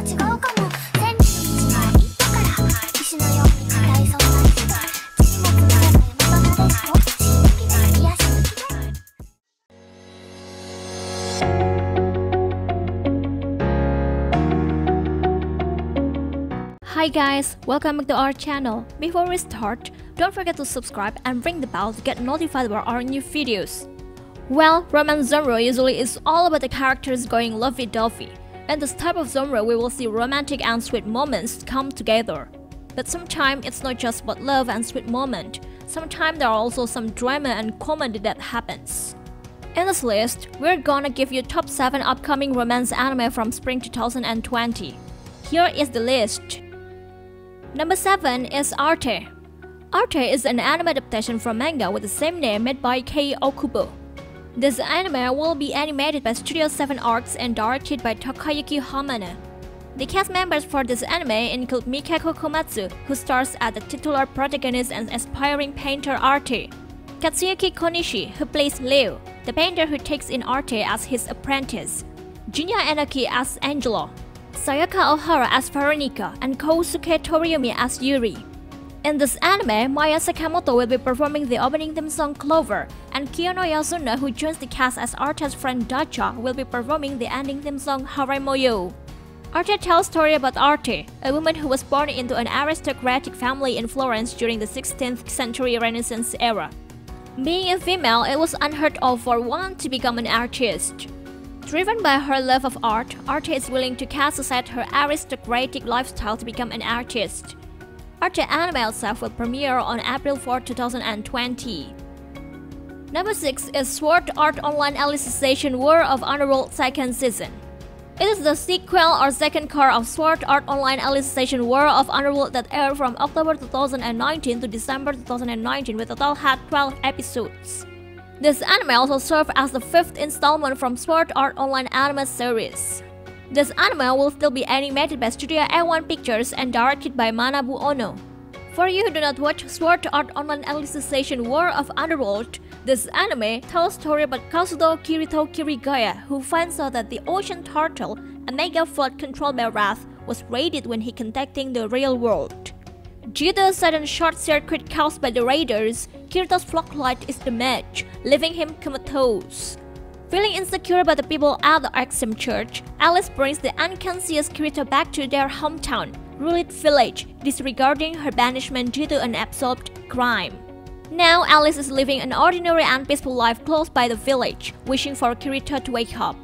Hi guys, welcome back to our channel. Before we start, don't forget to subscribe and ring the bell to get notified about our new videos. Well, romance genre usually is all about the characters going lovey-dovey. In this type of genre, we will see romantic and sweet moments come together. But sometimes it's not just about love and sweet moment. Sometimes there are also some drama and comedy that happens. In this list, we're gonna give you top 7 upcoming romance anime from spring 2020. Here is the list. Number 7 is Arte. Arte is an anime adaptation from manga with the same name made by Kei Okubo. This anime will be animated by Studio 7 Arts and directed by Takayuki Hamane. The cast members for this anime include Mikako Komatsu, who stars as the titular protagonist and aspiring painter Arte, Katsuyuki Konishi, who plays Leo, the painter who takes in Arte as his apprentice, Junya Enaki as Angelo, Sayaka Ohara as Veronica, and Kousuke Toriumi as Yuri. In this anime, Maya Sakamoto will be performing the opening theme song Clover, and Kiyono Yasuna, who joins the cast as Arte's friend Dacha, will be performing the ending theme song Haramoyo. Arte tells story about Arte, a woman who was born into an aristocratic family in Florence during the 16th century Renaissance era. Being a female, it was unheard of for one to become an artist. Driven by her love of art, Arte is willing to cast aside her aristocratic lifestyle to become an artist. Arte anime itself will premiere on April 4, 2020. Number 6 is Sword Art Online Alicization War of Underworld 2nd Season. It is the sequel or second car of Sword Art Online Alicization War of Underworld that aired from October 2019 to December 2019 with a total had 12 episodes. This anime also served as the 5th installment from Sword Art Online anime series. This anime will still be animated by Studio A1 Pictures and directed by Manabu Ono. For you who do not watch Sword Art Online Alicization War of Underworld, this anime tells a story about Kazudo Kirito Kirigaya, who finds out that the ocean turtle, a mega flood controlled by Wrath, was raided when he contacting the real world. Due to a sudden short circuit caused by the raiders, Kirito's flocklight is damaged, leaving him comatose. Feeling insecure about the people at the Axum Church, Alice brings the unconscious Kirito back to their hometown, Rulit Village, disregarding her banishment due to an unsolved crime. Now Alice is living an ordinary and peaceful life close by the village, wishing for Kirito to wake up.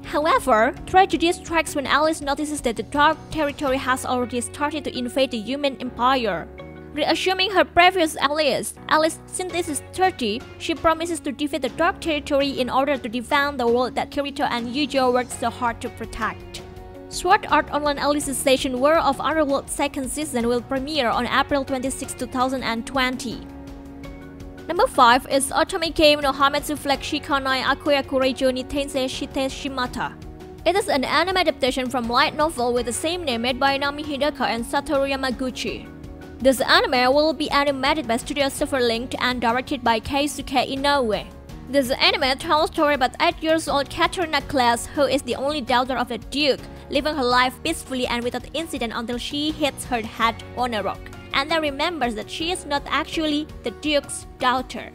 However, tragedy strikes when Alice notices that the Dark Territory has already started to invade the human empire. Reassuming her previous alias, Alice, since this is 30, she promises to defeat the Dark Territory in order to defend the world that Kirito and Yujo worked so hard to protect. Sword Art Online Alicization War of Underworld 2nd Season will premiere on April 26, 2020. Number 5 is Otome game no Hametsu flag Shikanai Akuyaku Reijou ni Tensei shiteshimatta. It is an anime adaptation from light novel with the same name made by Nami Hidaka and Satoru Yamaguchi. This anime will be animated by Studio Silverlink and directed by Keisuke Inoue. This anime tells a story about 8 years old Katarina Class, who is the only daughter of the Duke, living her life peacefully and without incident until she hits her head on a rock, and then remembers that she is not actually the Duke's daughter.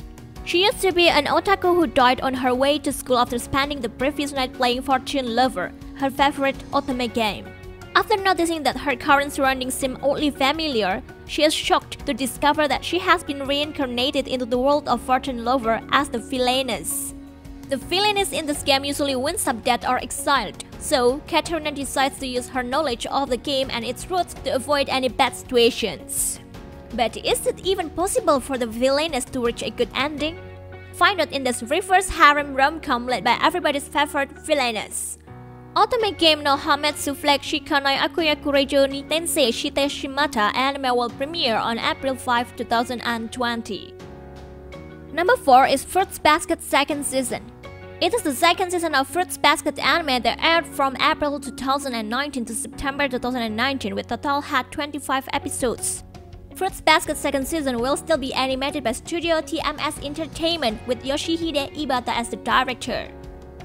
She used to be an otaku who died on her way to school after spending the previous night playing Fortune Lover, her favorite Otome game. After noticing that her current surroundings seem oddly familiar, she is shocked to discover that she has been reincarnated into the world of Fortune Lover as the villainess. The villainess in this game usually wins up dead or exiled, so Katarina decides to use her knowledge of the game and its roots to avoid any bad situations. But is it even possible for the villainess to reach a good ending? Find out in this reverse harem rom-com led by everybody's favorite villainess. Otome game no Hametsu flag Shikanai Akuyaku Reijou ni Tensei shiteshimatta anime will premiere on April 5, 2020. Number 4 is Fruits Basket 2nd Season. It is the 2nd season of Fruits Basket anime that aired from April 2019 to September 2019 with a total had 25 episodes. Fruits Basket 2nd Season will still be animated by Studio TMS Entertainment with Yoshihide Ibata as the director.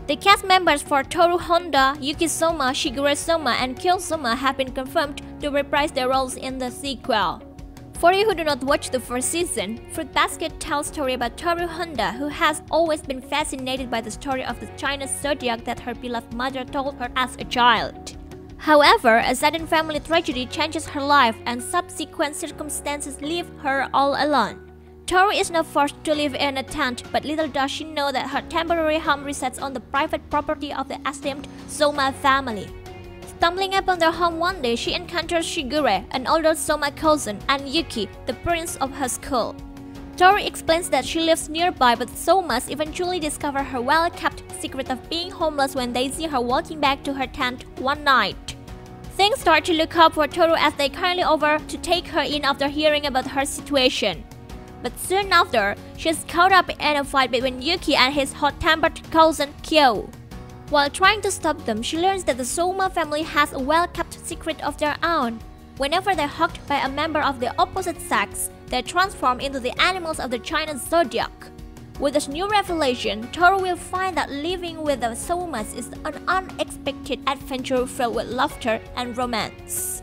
The cast members for Toru Honda, Yuki-sama, Shigure-sama, and Kyo-sama have been confirmed to reprise their roles in the sequel. For you who do not watch the first season, Fruit Basket tells a story about Toru Honda, who has always been fascinated by the story of the Chinese zodiac that her beloved mother told her as a child. However, a sudden family tragedy changes her life and subsequent circumstances leave her all alone. Toru is now forced to live in a tent, but little does she know that her temporary home resides on the private property of the esteemed Soma family. Stumbling upon their home one day, she encounters Shigure, an older Soma cousin, and Yuki, the prince of her school. Toru explains that she lives nearby, but Somas eventually discover her well-kept secret of being homeless when they see her walking back to her tent one night. Things start to look up for Toru as they kindly offer to take her in after hearing about her situation. But soon after, she is caught up in a fight between Yuki and his hot-tempered cousin Kyo. While trying to stop them, she learns that the Soma family has a well-kept secret of their own. Whenever they're hugged by a member of the opposite sex, they transform into the animals of the Chinese zodiac. With this new revelation, Toru will find that living with the Somas is an unexpected adventure filled with laughter and romance.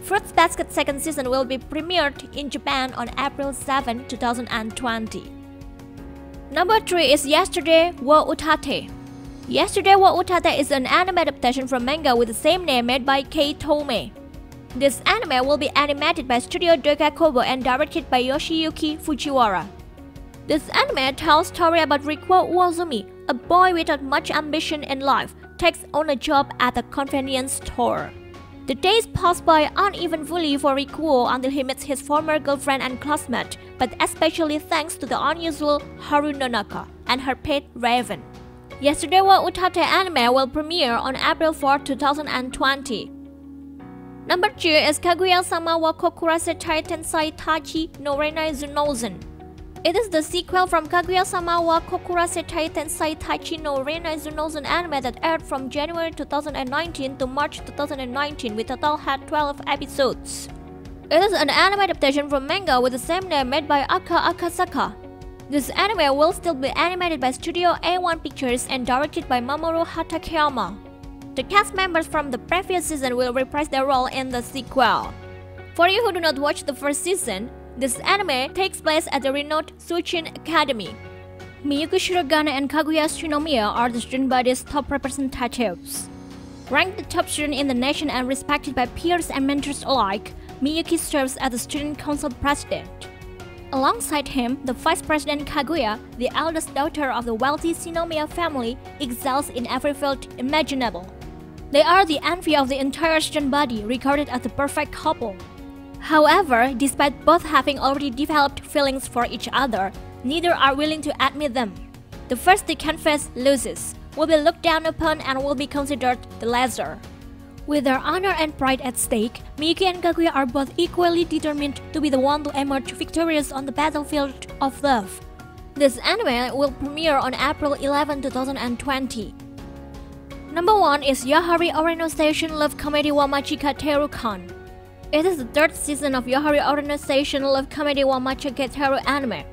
Fruits Basket second season will be premiered in Japan on April 7, 2020. Number 3 is Yesterday wa Utatte. Yesterday wa Utatte is an anime adaptation from manga with the same name made by Otome. This anime will be animated by Studio Dogakobo and directed by Yoshiyuki Fujiwara. This anime tells a story about Rikuo Uozumi, a boy without much ambition in life, takes on a job at a convenience store. The days pass by uneventfully for Rikuo until he meets his former girlfriend and classmate, but especially thanks to the unusual Haru Nonaka and her pet Raven. Yesterday wa Utatte anime will premiere on April 4, 2020. Number 2 is Kaguya-sama wa Kokurasetai Tensai-tachi no Renai Zunousen. It is the sequel from Kaguya-sama wa Kokurasetai Tensai-tachi no Renai Zunousen anime that aired from January 2019 to March 2019 with a total had 12 episodes. It is an anime adaptation from manga with the same name made by Akasaka. This anime will still be animated by Studio A1 Pictures and directed by Mamoru Hatakeyama. The cast members from the previous season will reprise their role in the sequel. For you who do not watch the first season, this anime takes place at the renowned Seishun Academy. Miyuki Shirogane and Kaguya Shinomiya are the student body's top representatives. Ranked the top student in the nation and respected by peers and mentors alike, Miyuki serves as the student council president. Alongside him, the vice president Kaguya, the eldest daughter of the wealthy Shinomiya family, excels in every field imaginable. They are the envy of the entire student body, regarded as the perfect couple. However, despite both having already developed feelings for each other, neither are willing to admit them. The first to confess loses, will be looked down upon and will be considered the lesser. With their honor and pride at stake, Miyuki and Kaguya are both equally determined to be the one to emerge victorious on the battlefield of love. This anime will premiere on April 11, 2020. Number 1 is Yahari Oreigaru Love Comedy wa Machigatteiru. It is the third season of Yahari Oreigaru Love Comedy wa Machigatteiru anime.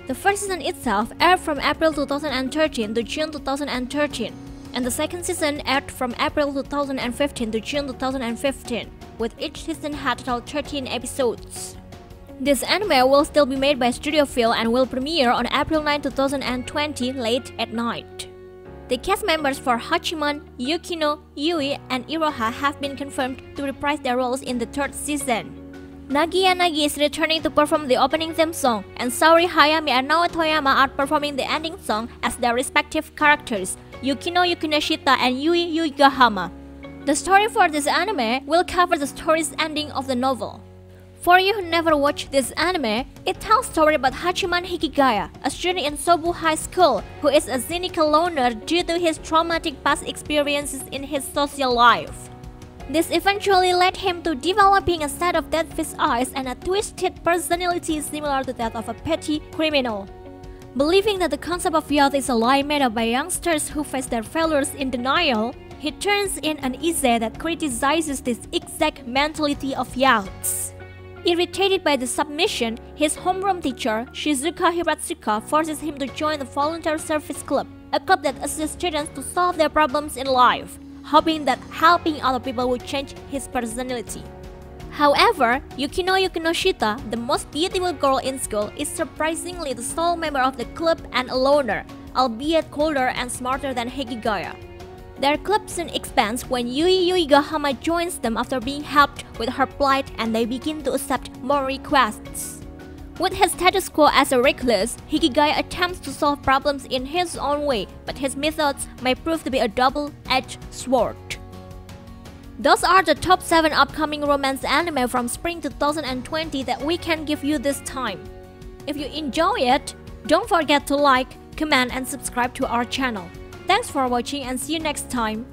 The first season itself aired from April 2013 to June 2013, and the second season aired from April 2015 to June 2015, with each season had total 13 episodes. This anime will still be made by Studio Phil and will premiere on April 9, 2020 late at night. The cast members for Hachiman, Yukino, Yui, and Iroha have been confirmed to reprise their roles in the third season. Nagi and Nagi is returning to perform the opening theme song, and Saori Hayami and Naoto Toyama are performing the ending song as their respective characters, Yukino Yukineshita and Yui Yuigahama. The story for this anime will cover the story's ending of the novel. For you who never watched this anime, it tells a story about Hachiman Hikigaya, a student in Sobu High School who is a cynical loner due to his traumatic past experiences in his social life. This eventually led him to developing a set of dead-fish eyes and a twisted personality similar to that of a petty criminal. Believing that the concept of youth is a lie made up by youngsters who face their failures in denial, he turns in an essay that criticizes this exact mentality of youths. Irritated by the submission, his homeroom teacher, Shizuka Hiratsuka, forces him to join the volunteer service club. a club that assists students to solve their problems in life, hoping that helping other people will change his personality. However, Yukino Shita, the most beautiful girl in school, is surprisingly the sole member of the club and a loner, albeit colder and smarter than Hikigaya. Their club soon expands when Yui Yuigahama joins them after being helped with her plight, and they begin to accept more requests. With his status quo as a recluse, Hikigaya attempts to solve problems in his own way, but his methods may prove to be a double-edged sword. Those are the top 7 upcoming romance anime from spring 2020 that we can give you this time. If you enjoy it, don't forget to like, comment and subscribe to our channel. Thanks for watching and see you next time.